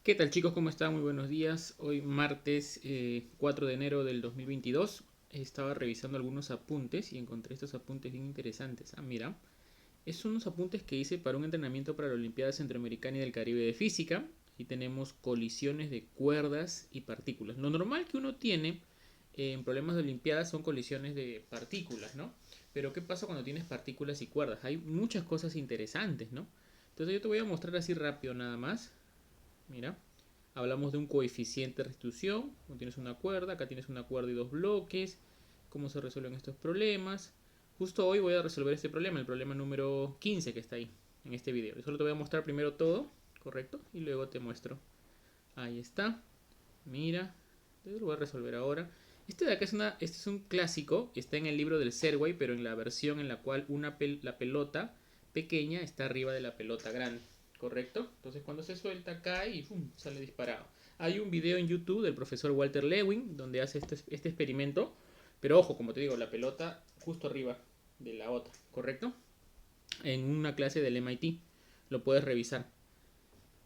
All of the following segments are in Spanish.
¿Qué tal chicos? ¿Cómo están? Muy buenos días. Hoy martes 4 de enero del 2022. Estaba revisando algunos apuntes y encontré estos apuntes bien interesantes. Mira, es unos apuntes que hice para un entrenamiento para la Olimpiada Centroamericana y del Caribe de Física. Y tenemos colisiones de cuerdas y partículas. Lo normal que uno tiene en problemas de Olimpiadas son colisiones de partículas, ¿no? Pero ¿qué pasa cuando tienes partículas y cuerdas? Hay muchas cosas interesantes, ¿no? Entonces yo te voy a mostrar así rápido nada más. Mira, hablamos de un coeficiente de restitución. Tienes una cuerda, acá tienes una cuerda y dos bloques. ¿Cómo se resuelven estos problemas? Justo hoy voy a resolver este problema, el problema número 15 que está ahí en este video. Yo solo te voy a mostrar primero todo, ¿correcto? Y luego te muestro. Ahí está. Mira, lo voy a resolver ahora. Este de acá este es un clásico, está en el libro del Serway, pero en la versión en la cual la pelota pequeña está arriba de la pelota grande, ¿correcto? Entonces cuando se suelta cae y ¡pum! Sale disparado. Hay un video en YouTube del profesor Walter Lewin donde hace este experimento, pero ojo, como te digo, la pelota justo arriba de la otra, ¿correcto? En una clase del MIT, lo puedes revisar.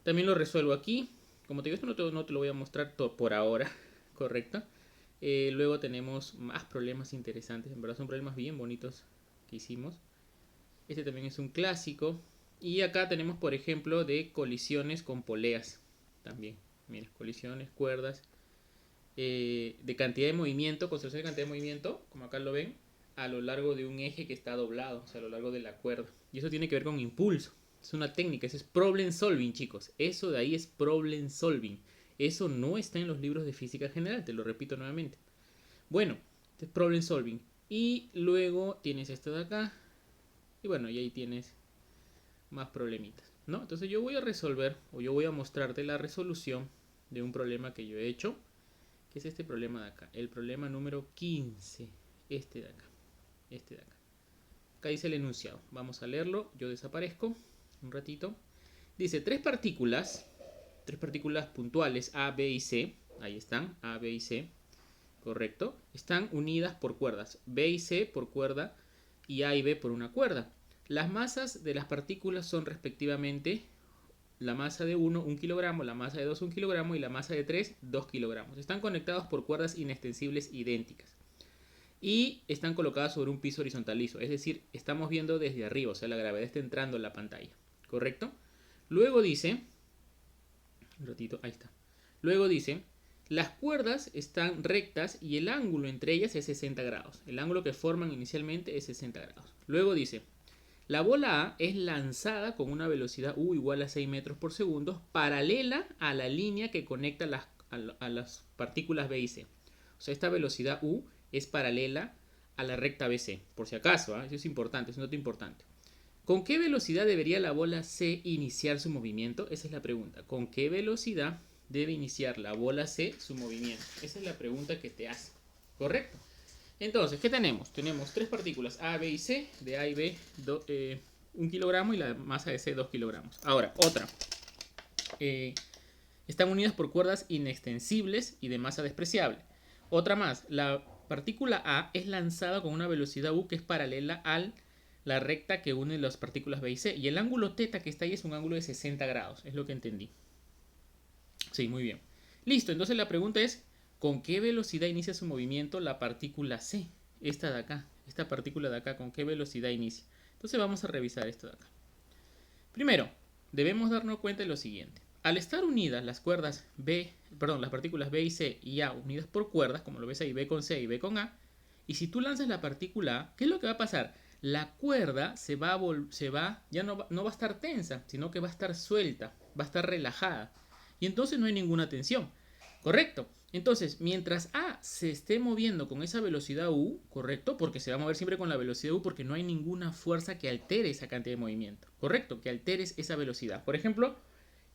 También lo resuelvo aquí. Como te digo, esto no te lo voy a mostrar por ahora, ¿correcto? Luego tenemos más problemas interesantes. En verdad son problemas bien bonitos que hicimos. Este también es un clásico. Y acá tenemos, por ejemplo, de colisiones con poleas. También. Mira, colisiones, cuerdas. De cantidad de movimiento, conservación de cantidad de movimiento, como acá lo ven, a lo largo de un eje que está doblado, o sea, a lo largo de la cuerda. Y eso tiene que ver con impulso. Es una técnica, eso es problem solving, chicos. Eso de ahí es problem solving. Eso no está en los libros de física general, te lo repito nuevamente. Bueno, este es problem solving. Y luego tienes esto de acá. Y bueno, y ahí tienes más problemitas, ¿no? Entonces yo voy a resolver, o yo voy a mostrarte la resolución de un problema que yo he hecho, que es este problema de acá. El problema número 15. Este de acá. Este de acá. Acá dice el enunciado. Vamos a leerlo. Yo desaparezco un ratito. Dice tres partículas puntuales A, B y C. Ahí están, A, B y C. Correcto. Están unidas por cuerdas. B y C por cuerda y A y B por una cuerda. Las masas de las partículas son respectivamente la masa de 1, 1 kilogramo, la masa de 2, 1 kilogramo y la masa de 3, 2 kilogramos. Están conectados por cuerdas inextensibles idénticas y están colocadas sobre un piso horizontal liso, es decir, estamos viendo desde arriba, o sea, la gravedad está entrando en la pantalla, ¿correcto? Luego dice, un ratito, ahí está. Luego dice, las cuerdas están rectas y el ángulo entre ellas es 60 grados. El ángulo que forman inicialmente es 60 grados. Luego dice, la bola A es lanzada con una velocidad U igual a 6 metros por segundo, paralela a la línea que conecta a las partículas B y C. O sea, esta velocidad U es paralela a la recta BC, por si acaso, eso es importante, es un dato importante. ¿Con qué velocidad debería la bola C iniciar su movimiento? Esa es la pregunta. ¿Con qué velocidad debe iniciar la bola C su movimiento? Esa es la pregunta que te hace. ¿Correcto? Entonces, ¿qué tenemos? Tenemos tres partículas A, B y C. De A y B, 1 kilogramo y la masa de C, 2 kilogramos. Ahora, otra. Eh, Están unidas por cuerdas inextensibles y de masa despreciable. Otra más. La partícula A es lanzada con una velocidad U que es paralela a la recta que une las partículas B y C. Y el ángulo θ que está ahí es un ángulo de 60 grados. Es lo que entendí. Sí, muy bien. Listo, entonces la pregunta es, ¿con qué velocidad inicia su movimiento la partícula C? Esta de acá, esta partícula de acá, ¿con qué velocidad inicia? Entonces vamos a revisar esto de acá. Primero, debemos darnos cuenta de lo siguiente. Al estar unidas las partículas B y C y A unidas por cuerdas, como lo ves ahí, B con C y B con A, y si tú lanzas la partícula A, ¿qué es lo que va a pasar? La cuerda ya no va a estar tensa, sino que va a estar suelta, va a estar relajada. Y entonces no hay ninguna tensión. ¿Correcto? Entonces, mientras A se esté moviendo con esa velocidad U, ¿correcto? Porque se va a mover siempre con la velocidad U porque no hay ninguna fuerza que altere esa cantidad de movimiento. ¿Correcto? Que alteres esa velocidad. Por ejemplo,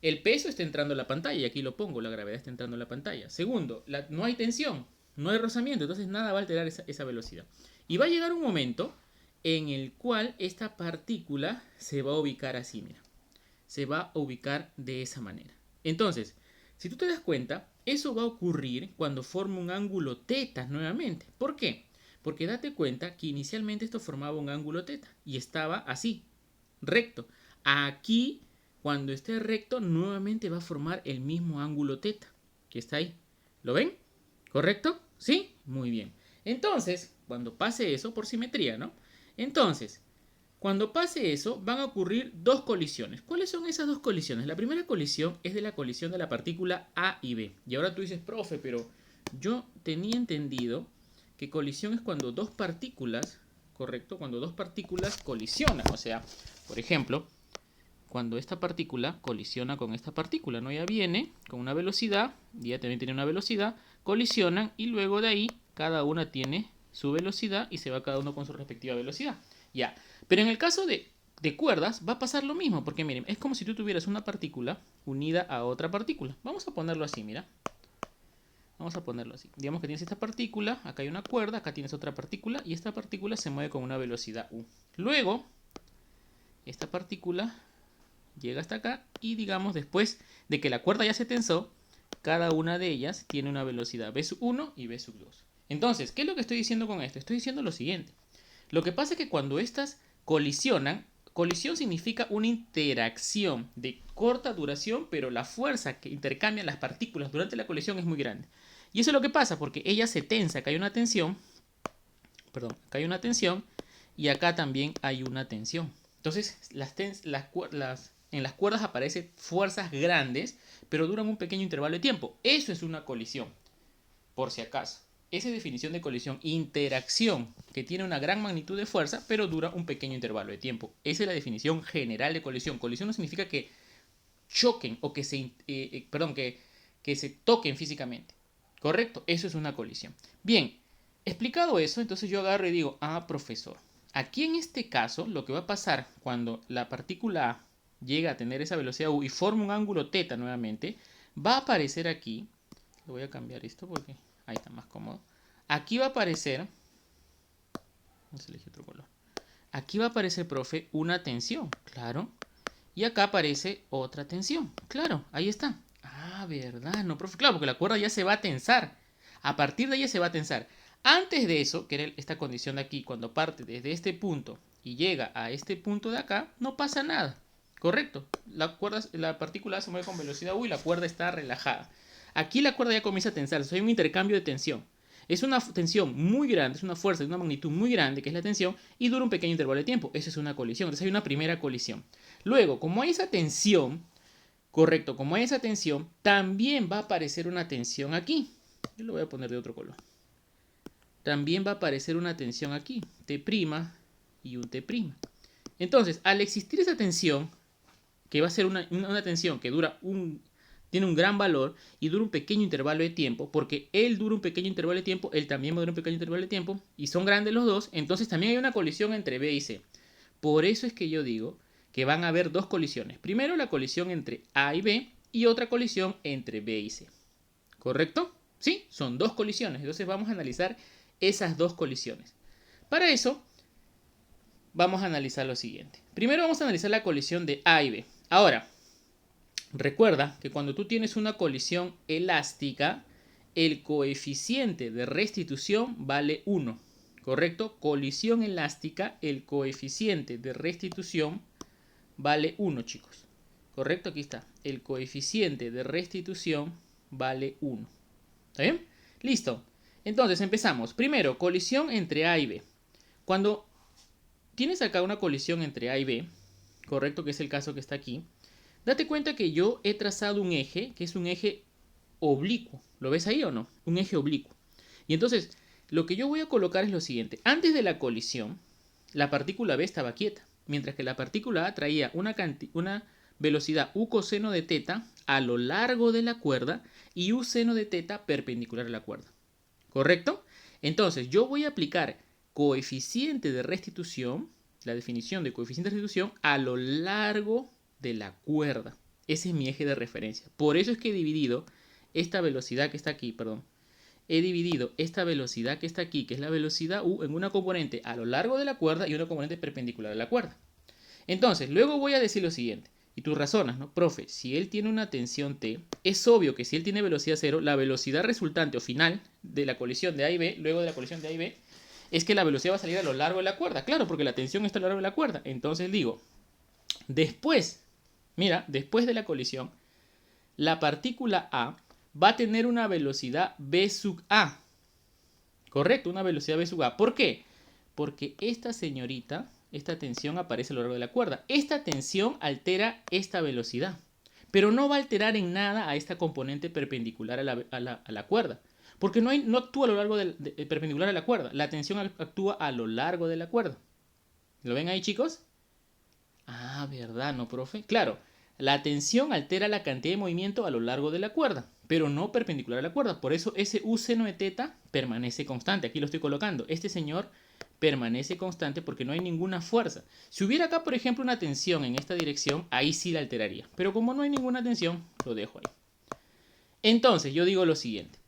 el peso está entrando a la pantalla y aquí lo pongo, la gravedad está entrando a la pantalla. Segundo, no hay tensión, no hay rozamiento, entonces nada va a alterar esa velocidad. Y va a llegar un momento en el cual esta partícula se va a ubicar así, mira. Se va a ubicar de esa manera. Entonces, si tú te das cuenta, eso va a ocurrir cuando forma un ángulo θ nuevamente. ¿Por qué? Porque date cuenta que inicialmente esto formaba un ángulo θ y estaba así, recto. Aquí cuando esté recto, nuevamente va a formar el mismo ángulo teta que está ahí. ¿Lo ven? ¿Correcto? ¿Sí? Muy bien. Entonces, cuando pase eso, por simetría, ¿no? Entonces, cuando pase eso, van a ocurrir dos colisiones. ¿Cuáles son esas dos colisiones? La primera colisión es de la colisión de la partícula A y B. Y ahora tú dices, profe, pero yo tenía entendido que colisión es cuando dos partículas, ¿correcto? Cuando dos partículas colisionan. O sea, por ejemplo, cuando esta partícula colisiona con esta partícula, ¿no? Ya viene con una velocidad, y ya también tiene una velocidad, colisionan y luego de ahí cada una tiene su velocidad y se va cada uno con su respectiva velocidad. Ya, pero en el caso de cuerdas va a pasar lo mismo, porque miren, es como si tú tuvieras una partícula unida a otra partícula. Vamos a ponerlo así, mira. Vamos a ponerlo así. Digamos que tienes esta partícula, acá hay una cuerda, acá tienes otra partícula y esta partícula se mueve con una velocidad u. Luego, esta partícula llega hasta acá y digamos después de que la cuerda ya se tensó, cada una de ellas tiene una velocidad v1 y v2. Entonces, ¿qué es lo que estoy diciendo con esto? Estoy diciendo lo siguiente. Lo que pasa es que cuando estas colisionan, colisión significa una interacción de corta duración, pero la fuerza que intercambian las partículas durante la colisión es muy grande. Y eso es lo que pasa porque ella se tensa, acá hay una tensión, acá hay una tensión y acá también hay una tensión. Entonces, en las cuerdas aparecen fuerzas grandes, pero duran un pequeño intervalo de tiempo. Eso es una colisión, por si acaso. Esa es definición de colisión, interacción, que tiene una gran magnitud de fuerza, pero dura un pequeño intervalo de tiempo. Esa es la definición general de colisión. Colisión no significa que choquen o que se toquen físicamente. ¿Correcto? Eso es una colisión. Bien, explicado eso, entonces yo agarro y digo, profesor, aquí en este caso lo que va a pasar cuando la partícula A llega a tener esa velocidad u y forma un ángulo teta nuevamente, va a aparecer aquí, le voy a cambiar esto porque ahí está más cómodo, aquí va a aparecer, vamos a elegir otro color, aquí va a aparecer, profe, una tensión, claro, y acá aparece otra tensión, claro, ahí está. ¿Verdad? No, profe, claro, porque la cuerda ya se va a tensar. A partir de ella se va a tensar. Antes de eso, que era esta condición de aquí, cuando parte desde este punto y llega a este punto de acá, no pasa nada. ¿Correcto? La partícula se mueve con velocidad u y la cuerda está relajada. Aquí la cuerda ya comienza a tensarse. Hay un intercambio de tensión. Es una tensión muy grande, es una fuerza de una magnitud muy grande, que es la tensión, y dura un pequeño intervalo de tiempo. Eso es una colisión. Entonces hay una primera colisión. Luego, como hay esa tensión, correcto, como hay esa tensión, también va a aparecer una tensión aquí. Yo lo voy a poner de otro color. También va a aparecer una tensión aquí, T' y un T'. Entonces, al existir esa tensión, que va a ser una tensión que tiene un gran valor y dura un pequeño intervalo de tiempo, porque él dura un pequeño intervalo de tiempo, él también va a durar un pequeño intervalo de tiempo, y son grandes los dos, entonces también hay una colisión entre B y C. Por eso es que yo digo que van a haber dos colisiones. Primero la colisión entre A y B y otra colisión entre B y C. ¿Correcto? Sí, son dos colisiones. Entonces vamos a analizar esas dos colisiones. Para eso vamos a analizar lo siguiente. Primero vamos a analizar la colisión de A y B. Ahora, recuerda que cuando tú tienes una colisión elástica, el coeficiente de restitución vale 1. ¿Correcto? Colisión elástica, el coeficiente de restitución vale 1, chicos. ¿Correcto? Aquí está. El coeficiente de restitución vale 1. ¿Está bien? Listo. Entonces empezamos. Primero, colisión entre A y B. Cuando tienes acá una colisión entre A y B, correcto, que es el caso que está aquí, date cuenta que yo he trazado un eje, que es un eje oblicuo. ¿Lo ves ahí o no? Un eje oblicuo. Y entonces, lo que yo voy a colocar es lo siguiente. Antes de la colisión, la partícula B estaba quieta, mientras que la partícula A traía una velocidad u coseno de teta a lo largo de la cuerda y u seno de teta perpendicular a la cuerda. ¿Correcto? Entonces, yo voy a aplicar coeficiente de restitución, la definición de coeficiente de restitución, a lo largo de la cuerda. Ese es mi eje de referencia. Por eso es que he dividido esta velocidad que está aquí, he dividido esta velocidad que está aquí, que es la velocidad u, en una componente a lo largo de la cuerda y una componente perpendicular a la cuerda. Entonces, luego voy a decir lo siguiente. Y tú razonas, ¿no? Profe, si él tiene una tensión T, es obvio que si él tiene velocidad cero, la velocidad resultante o final de la colisión de A y B, luego de la colisión de A y B, es que la velocidad va a salir a lo largo de la cuerda. Claro, porque la tensión está a lo largo de la cuerda. Entonces digo, después Mira, después de la colisión, la partícula A va a tener una velocidad v sub A. Correcto, una velocidad v sub A. ¿Por qué? Porque esta señorita, esta tensión aparece a lo largo de la cuerda. Esta tensión altera esta velocidad, pero no va a alterar en nada a esta componente perpendicular a la cuerda. Porque no actúa a lo largo perpendicular a la cuerda. La tensión actúa a lo largo de la cuerda. ¿Lo ven ahí, chicos? Ah, ¿verdad, no, profe? Claro, la tensión altera la cantidad de movimiento a lo largo de la cuerda, pero no perpendicular a la cuerda. Por eso ese U seno de teta permanece constante. Aquí lo estoy colocando. Este señor permanece constante porque no hay ninguna fuerza. Si hubiera acá, por ejemplo, una tensión en esta dirección, ahí sí la alteraría. Pero como no hay ninguna tensión, lo dejo ahí. Entonces, yo digo lo siguiente.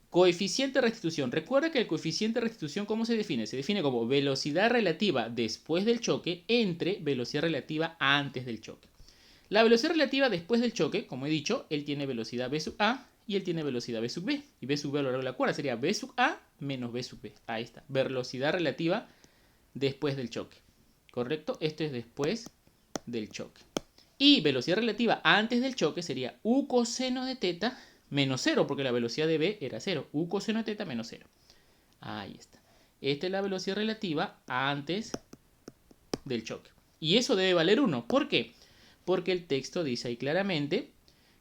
Coeficiente de restitución. Recuerda que el coeficiente de restitución, ¿cómo se define? Se define como velocidad relativa después del choque entre velocidad relativa antes del choque. La velocidad relativa después del choque, como he dicho, él tiene velocidad v sub a y él tiene velocidad v sub b. Y v sub b a lo largo de la cuerda sería v sub a menos v sub b. Ahí está. Velocidad relativa después del choque. ¿Correcto? Esto es después del choque. Y velocidad relativa antes del choque sería u coseno de teta menos 0, porque la velocidad de b era 0. U coseno de teta menos 0. Ahí está. Esta es la velocidad relativa antes del choque. Y eso debe valer 1. ¿Por qué? Porque el texto dice ahí claramente,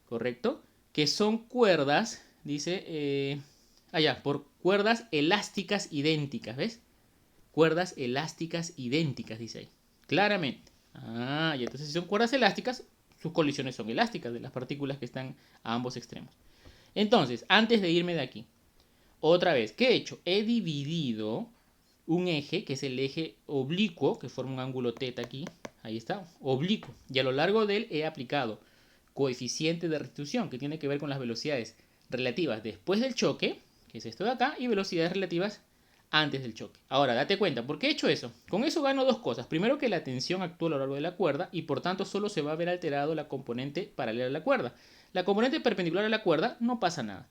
¿correcto? Que son cuerdas, dice, por cuerdas elásticas idénticas, ¿ves? Cuerdas elásticas idénticas, dice ahí. Claramente. Y entonces si son cuerdas elásticas, sus colisiones son elásticas de las partículas que están a ambos extremos. Entonces, antes de irme de aquí, otra vez, ¿qué he hecho? He dividido un eje, que es el eje oblicuo, que forma un ángulo θ aquí, ahí está, oblicuo, y a lo largo de él he aplicado coeficiente de restitución, que tiene que ver con las velocidades relativas después del choque, que es esto de acá, y velocidades relativas antes del choque. Ahora, date cuenta, ¿por qué he hecho eso? Con eso gano dos cosas. Primero, que la tensión actúa a lo largo de la cuerda y por tanto solo se va a ver alterado la componente paralela a la cuerda. La componente perpendicular a la cuerda no pasa nada.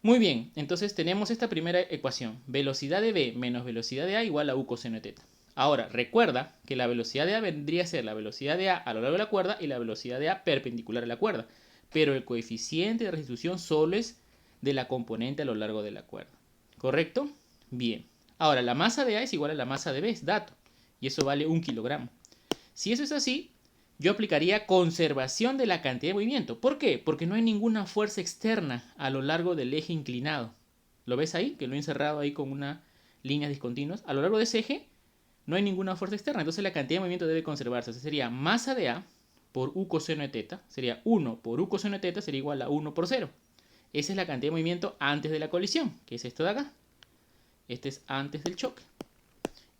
Muy bien, entonces tenemos esta primera ecuación. Velocidad de B menos velocidad de A igual a U coseno de teta. Ahora, recuerda que la velocidad de A vendría a ser la velocidad de A lo largo de la cuerda y la velocidad de A perpendicular a la cuerda. Pero el coeficiente de restitución solo es de la componente a lo largo de la cuerda. ¿Correcto? Bien. Ahora, la masa de A es igual a la masa de B, es dato. Y eso vale 1 kilogramo. Si eso es así, yo aplicaría conservación de la cantidad de movimiento. ¿Por qué? Porque no hay ninguna fuerza externa a lo largo del eje inclinado. ¿Lo ves ahí? Que lo he encerrado ahí con una línea discontinuas. A lo largo de ese eje no hay ninguna fuerza externa. Entonces la cantidad de movimiento debe conservarse. O sea, sería masa de A por U coseno de teta. Sería 1 por U coseno de teta sería igual a 1 por 0. Esa es la cantidad de movimiento antes de la colisión, que es esto de acá. Este es antes del choque.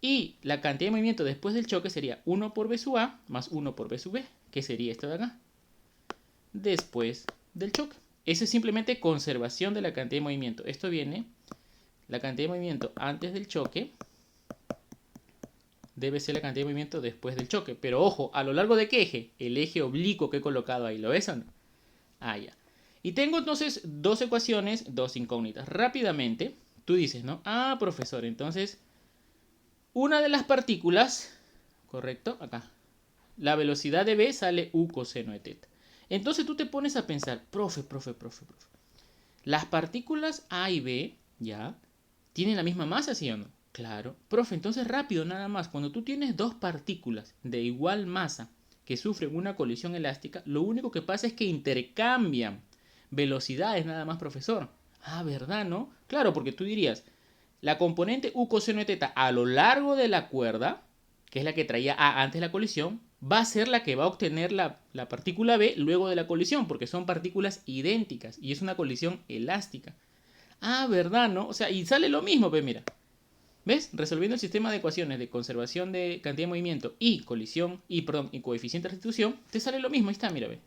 Y la cantidad de movimiento después del choque sería 1 por v sub a más 1 por v sub b, que sería esto de acá, después del choque. Eso es simplemente conservación de la cantidad de movimiento. Esto viene, la cantidad de movimiento antes del choque debe ser la cantidad de movimiento después del choque. Pero ojo, ¿a lo largo de qué eje? El eje oblicuo que he colocado ahí, ¿lo ves o no? Ya. Y tengo entonces dos ecuaciones, dos incógnitas. Rápidamente, tú dices, ¿no? Profesor, entonces una de las partículas, correcto, acá, la velocidad de B sale U coseno de teta. Entonces tú te pones a pensar, profe, las partículas A y B, ya, ¿tienen la misma masa, sí o no? Claro. Profe, entonces rápido nada más, cuando tú tienes dos partículas de igual masa que sufren una colisión elástica, lo único que pasa es que intercambian velocidades nada más, profesor. ¿Verdad, no? Claro, porque tú dirías, la componente U coseno de teta a lo largo de la cuerda, que es la que traía A antes de la colisión, va a ser la que va a obtener la partícula B luego de la colisión, porque son partículas idénticas y es una colisión elástica. ¿Verdad, no? O sea, y sale lo mismo, pues mira. ¿Ves? Resolviendo el sistema de ecuaciones de conservación de cantidad de movimiento y colisión, y coeficiente de restitución, te sale lo mismo. Ahí está, mira, ve.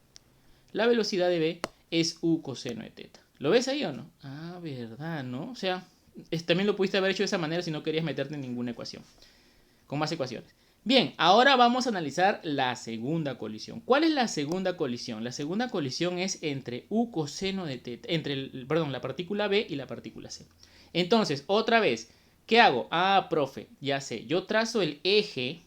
La velocidad de B es U coseno de teta. ¿Lo ves ahí o no? ¿Verdad, no? O sea, también lo pudiste haber hecho de esa manera si no querías meterte en ninguna ecuación. Con más ecuaciones. Bien, ahora vamos a analizar la segunda colisión. ¿Cuál es la segunda colisión? La segunda colisión es entre U coseno de teta, la partícula B y la partícula C. Entonces, otra vez, ¿qué hago? Profe, ya sé, yo trazo el eje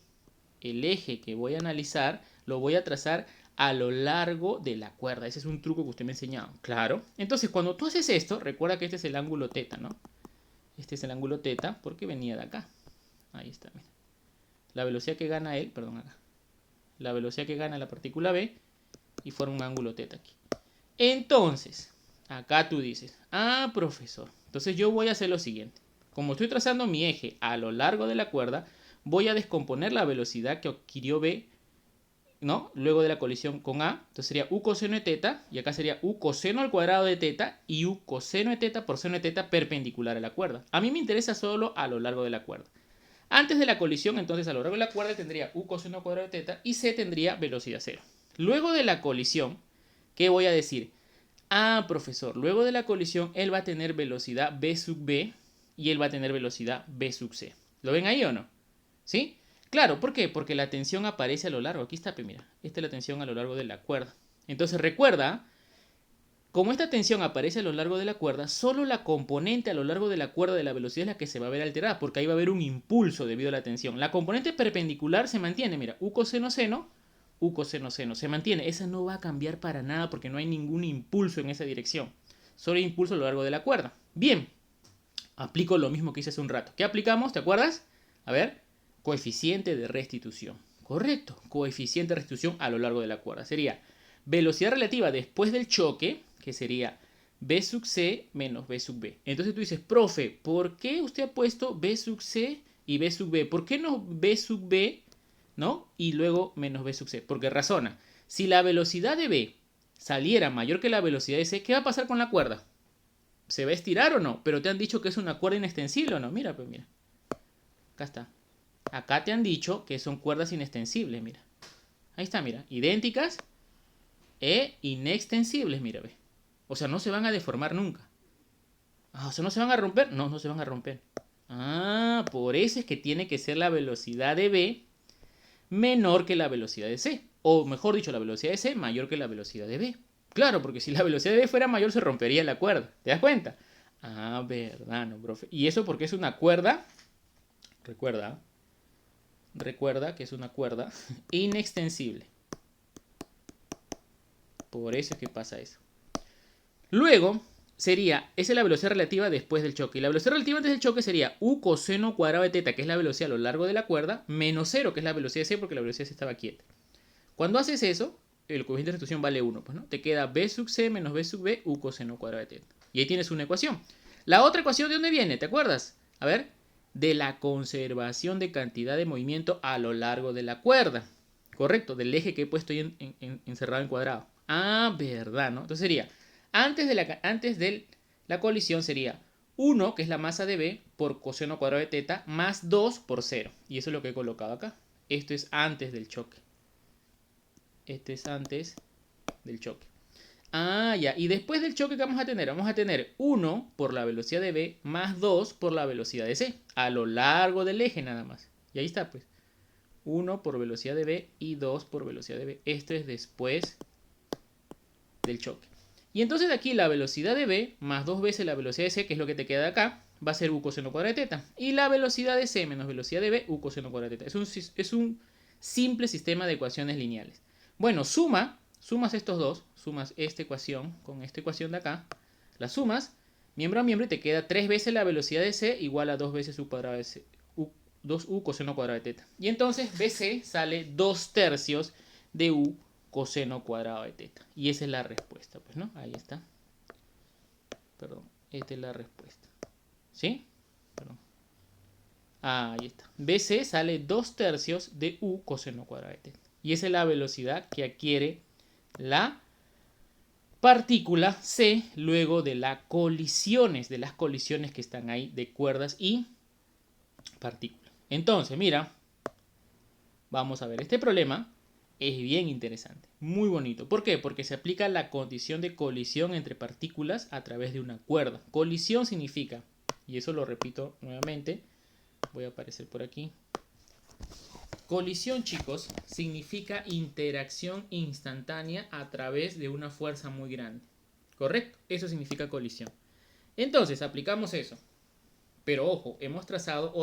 que voy a analizar, lo voy a trazar a lo largo de la cuerda. Ese es un truco que usted me ha enseñado. Claro. Entonces, cuando tú haces esto, recuerda que este es el ángulo teta, ¿no? Este es el ángulo teta porque venía de acá. Ahí está, mira. La velocidad que gana él, perdón, acá. La velocidad que gana la partícula B y forma un ángulo teta aquí. Entonces, acá tú dices, ah, profesor, entonces yo voy a hacer lo siguiente. Como estoy trazando mi eje a lo largo de la cuerda, voy a descomponer la velocidad que adquirió B, ¿no? Luego de la colisión con A. Entonces sería U coseno de teta, y acá sería U coseno al cuadrado de teta, y U coseno de teta por seno de teta perpendicular a la cuerda. A mí me interesa solo a lo largo de la cuerda. Antes de la colisión, entonces a lo largo de la cuerda tendría U coseno al cuadrado de teta, y C tendría velocidad cero. Luego de la colisión, ¿qué voy a decir? Ah, profesor, luego de la colisión, él va a tener velocidad B sub B, y él va a tener velocidad B sub C. ¿Lo ven ahí o no? ¿Sí? Claro, ¿por qué? Porque la tensión aparece a lo largo. Aquí está, mira. Esta es la tensión a lo largo de la cuerda. Entonces recuerda, como esta tensión aparece a lo largo de la cuerda, solo la componente a lo largo de la cuerda de la velocidad es la que se va a ver alterada, porque ahí va a haber un impulso debido a la tensión. La componente perpendicular se mantiene, mira, U coseno seno, U coseno seno, se mantiene. Esa no va a cambiar para nada porque no hay ningún impulso en esa dirección. Solo hay impulso a lo largo de la cuerda. Bien, aplico lo mismo que hice hace un rato. ¿Qué aplicamos? ¿Te acuerdas? A ver, coeficiente de restitución. Correcto, coeficiente de restitución a lo largo de la cuerda. Sería velocidad relativa después del choque, que sería B sub C menos B sub B. Entonces tú dices, profe, ¿por qué usted ha puesto B sub C y B sub B? ¿Por qué no B sub B, ¿no? Y luego menos B sub C. Porque razona, si la velocidad de B saliera mayor que la velocidad de C, ¿qué va a pasar con la cuerda? ¿Se va a estirar o no? Pero te han dicho que es una cuerda inextensible o no. Mira, pues mira. Acá está. Acá te han dicho que son cuerdas inextensibles, mira. Ahí está, mira. Idénticas e inextensibles, mira, ve. O sea, no se van a deformar nunca. Ah, o sea, ¿no se van a romper? No, no se van a romper. Ah, por eso es que tiene que ser la velocidad de B menor que la velocidad de C. O mejor dicho, la velocidad de C mayor que la velocidad de B. Claro, porque si la velocidad de B fuera mayor se rompería la cuerda. ¿Te das cuenta? Ah, verdad, no, profe. Y eso porque es una cuerda. Recuerda que es una cuerda inextensible. Por eso es que pasa eso. Luego sería, esa es la velocidad relativa después del choque. Y la velocidad relativa antes del choque sería U coseno cuadrado de teta, que es la velocidad a lo largo de la cuerda, menos 0, que es la velocidad de C, porque la velocidad de C estaba quieta. Cuando haces eso, el coeficiente de restitución vale 1, pues, ¿no? Te queda B sub C menos B sub B, U coseno cuadrado de teta. Y ahí tienes una ecuación. La otra ecuación, ¿de dónde viene? ¿Te acuerdas? A ver, de la conservación de cantidad de movimiento a lo largo de la cuerda. Correcto, del eje que he puesto ahí encerrado en cuadrado. Ah, verdad, ¿no? Entonces sería, antes de la colisión sería 1, que es la masa de B, por coseno cuadrado de teta, más 2 por 0. Y eso es lo que he colocado acá. Esto es antes del choque. Este es antes del choque. Ah, ya. Y después del choque, ¿qué vamos a tener? Vamos a tener 1 por la velocidad de B más 2 por la velocidad de C. A lo largo del eje nada más. Y ahí está, pues. 1 por velocidad de B y 2 por velocidad de B. Esto es después del choque. Y entonces de aquí la velocidad de B más 2 veces la velocidad de C, que es lo que te queda de acá, va a ser U coseno cuadrado de teta. Y la velocidad de C menos velocidad de B, U coseno cuadrado de teta. Es un simple sistema de ecuaciones lineales. Bueno, sumas estos dos, sumas esta ecuación con esta ecuación de acá, las sumas, miembro a miembro, y te queda 3 veces la velocidad de C igual a 2 veces U cuadrado de C, 2U coseno cuadrado de teta. Y entonces BC sale 2/3 de U coseno cuadrado de teta. Y esa es la respuesta, pues, ¿no? Ahí está. Perdón, esta es la respuesta. ¿Sí? Perdón. Ahí está. BC sale 2/3 de U coseno cuadrado de teta. Y esa es la velocidad que adquiere la partícula C luego de las colisiones que están ahí de cuerdas y partículas. Entonces, mira, vamos a ver, este problema es bien interesante, muy bonito. ¿Por qué? Porque se aplica la condición de colisión entre partículas a través de una cuerda. Colisión significa, y eso lo repito nuevamente, voy a aparecer por aquí. Colisión, chicos, significa interacción instantánea a través de una fuerza muy grande. ¿Correcto? Eso significa colisión. Entonces, aplicamos eso. Pero ojo, hemos trazado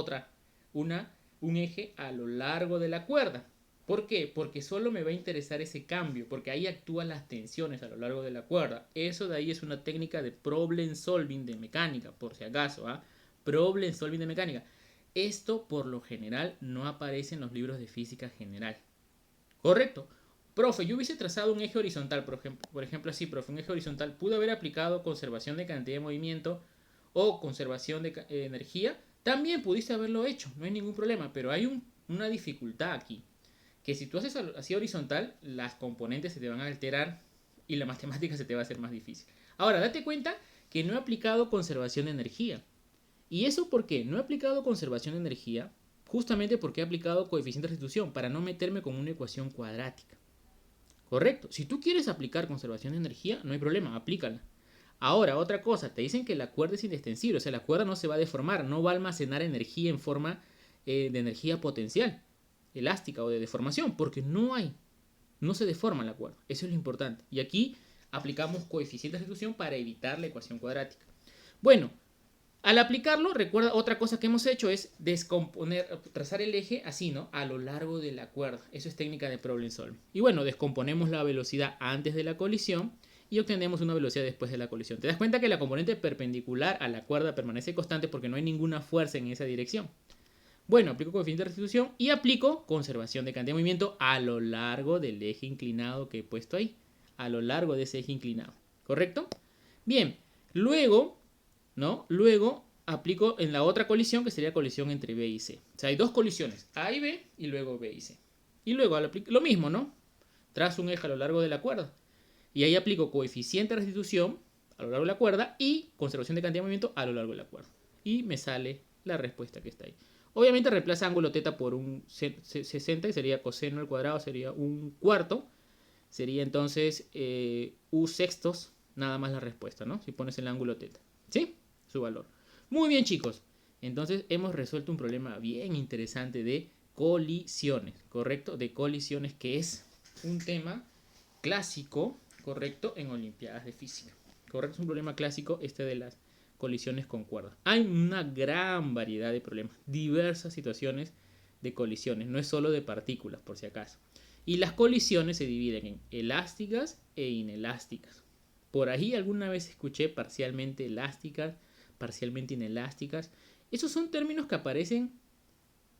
un eje a lo largo de la cuerda. ¿Por qué? Porque solo me va a interesar ese cambio, porque ahí actúan las tensiones a lo largo de la cuerda. Eso de ahí es una técnica de problem solving de mecánica, por si acaso, ¿ah? Problem solving de mecánica. Esto por lo general no aparece en los libros de física general. ¿Correcto? Profe, yo hubiese trazado un eje horizontal, por ejemplo así, profe, un eje horizontal. Pudo haber aplicado conservación de cantidad de movimiento o conservación de energía. También pudiste haberlo hecho, no hay ningún problema, pero hay una dificultad aquí que si tú haces así horizontal, las componentes se te van a alterar y la matemática se te va a hacer más difícil. Ahora, date cuenta que no he aplicado conservación de energía. ¿Y eso por qué? No he aplicado conservación de energía justamente porque he aplicado coeficiente de restitución para no meterme con una ecuación cuadrática. Correcto. Si tú quieres aplicar conservación de energía, no hay problema, aplícala. Ahora, otra cosa, te dicen que la cuerda es inextensible, o sea, la cuerda no se va a deformar, no va a almacenar energía en forma de energía potencial, elástica o de deformación, porque no hay, no se deforma la cuerda, eso es lo importante. Y aquí aplicamos coeficiente de restitución para evitar la ecuación cuadrática. Bueno, al aplicarlo, recuerda otra cosa que hemos hecho es descomponer, trazar el eje así, ¿no? A lo largo de la cuerda. Eso es técnica de problem solving. Y bueno, descomponemos la velocidad antes de la colisión y obtenemos una velocidad después de la colisión. Te das cuenta que la componente perpendicular a la cuerda permanece constante porque no hay ninguna fuerza en esa dirección. Bueno, aplico coeficiente de restitución y aplico conservación de cantidad de movimiento a lo largo del eje inclinado que he puesto ahí. A lo largo de ese eje inclinado. ¿Correcto? Bien, luego, ¿no? Luego aplico en la otra colisión que sería colisión entre B y C. O sea, hay dos colisiones, A y B y luego B y C. Y luego lo mismo, ¿no? Trazo un eje a lo largo de la cuerda. Y ahí aplico coeficiente de restitución a lo largo de la cuerda y conservación de cantidad de movimiento a lo largo de la cuerda. Y me sale la respuesta que está ahí. Obviamente reemplaza ángulo teta por un 60 y sería coseno al cuadrado, sería un cuarto. Sería entonces U sextos, nada más la respuesta, ¿no? Si pones el ángulo teta. ¿Sí? Su valor. Muy bien, chicos. Entonces hemos resuelto un problema bien interesante de colisiones, ¿correcto? De colisiones, que es un tema clásico, ¿correcto? En Olimpiadas de Física. ¿Correcto? Es un problema clásico este de las colisiones con cuerdas. Hay una gran variedad de problemas, diversas situaciones de colisiones, no es solo de partículas, por si acaso. Y las colisiones se dividen en elásticas e inelásticas. Por ahí alguna vez escuché parcialmente elásticas, parcialmente inelásticas. Esos son términos que aparecen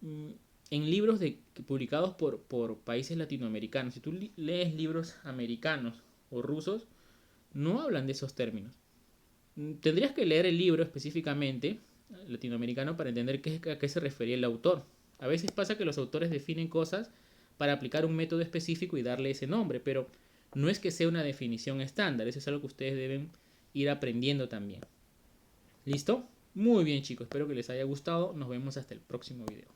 en libros publicados por países latinoamericanos. Si tú lees libros americanos o rusos, no hablan de esos términos. Tendrías que leer el libro específicamente latinoamericano para entender a qué se refería el autor. A veces pasa que los autores definen cosas para aplicar un método específico y darle ese nombre, pero no es que sea una definición estándar, eso es algo que ustedes deben ir aprendiendo también. ¿Listo? Muy bien, chicos, espero que les haya gustado, nos vemos hasta el próximo video.